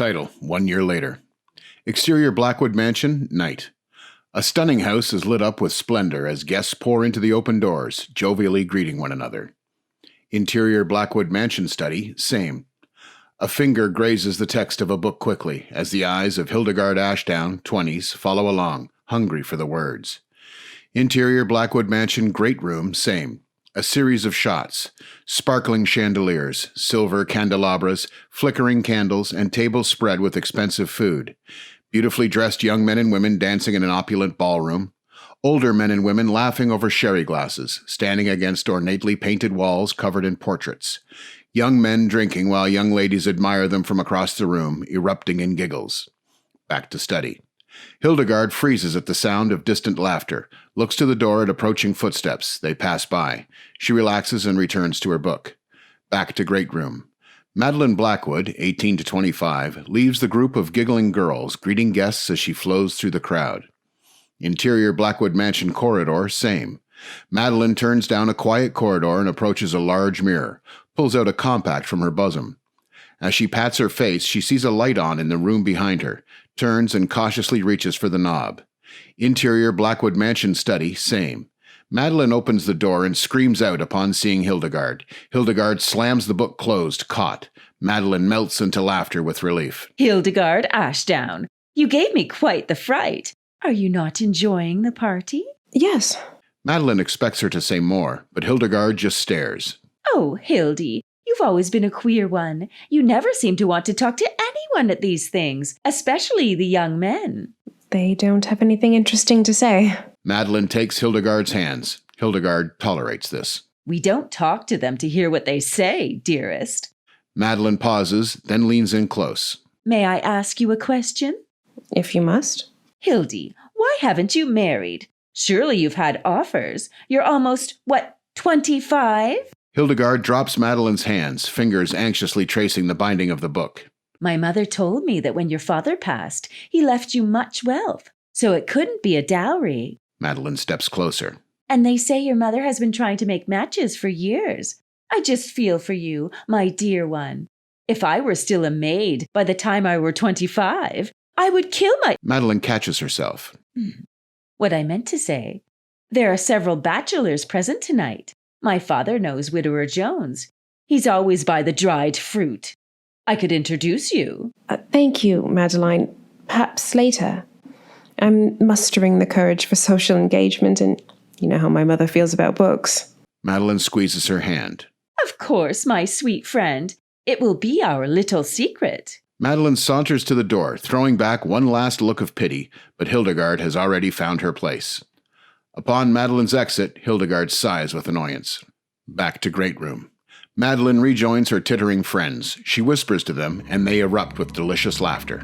Title, 1 year later. Exterior Blackwood Mansion, night. A stunning house is lit up with splendor as guests pour into the open doors, jovially greeting one another. Interior Blackwood Mansion study, same. A finger grazes the text of a book quickly as the eyes of Hildegard Ashdown, 20s, follow along, hungry for the words. Interior Blackwood Mansion great room, same. A series of shots, sparkling chandeliers, silver candelabras, flickering candles, and tables spread with expensive food. Beautifully dressed young men and women dancing in an opulent ballroom. Older men and women laughing over sherry glasses, standing against ornately painted walls covered in portraits. Young men drinking while young ladies admire them from across the room, erupting in giggles. Back to study. Hildegard freezes at the sound of distant laughter, looks to the door at approaching footsteps. They pass by. She relaxes and returns to her book. Back to great room. Madeline Blackwood, 18 to 25, leaves the group of giggling girls, greeting guests as she flows through the crowd. Interior Blackwood Mansion corridor, same. Madeline turns down a quiet corridor and approaches a large mirror, pulls out a compact from her bosom. As she pats her face, she sees a light on in the room behind her, turns and cautiously reaches for the knob. Interior Blackwood Mansion study, same. Madeline opens the door and screams out upon seeing Hildegard. Hildegard slams the book closed, caught. Madeline melts into laughter with relief. Hildegard Ashdown, you gave me quite the fright. Are you not enjoying the party? Yes. Madeline expects her to say more, but Hildegard just stares. Oh, Hildy, you've always been a queer one. You never seem to want to talk to anyone at these things, especially the young men. They don't have anything interesting to say. Madeline takes Hildegard's hands. Hildegard tolerates this. We don't talk to them to hear what they say, dearest. Madeline pauses, then leans in close. May I ask you a question? If you must. Hildy, why haven't you married? Surely you've had offers. You're almost, 25? Hildegard drops Madeline's hands, fingers anxiously tracing the binding of the book. My mother told me that when your father passed, he left you much wealth, so it couldn't be a dowry. Madeline steps closer. And they say your mother has been trying to make matches for years. I just feel for you, my dear one. If I were still a maid by the time I were 25, I would kill my— Madeline catches herself. What I meant to say, there are several bachelors present tonight. My father knows Widower Jones. He's always by the dried fruit. I could introduce you. Thank you, Madeline. Perhaps later. I'm mustering the courage for social engagement, and you know how my mother feels about books. Madeline squeezes her hand. Of course, my sweet friend. It will be our little secret. Madeline saunters to the door, throwing back one last look of pity, but Hildegard has already found her place. Upon Madeline's exit, Hildegard sighs with annoyance. Back to great room. Madeline rejoins her tittering friends. She whispers to them, and they erupt with delicious laughter.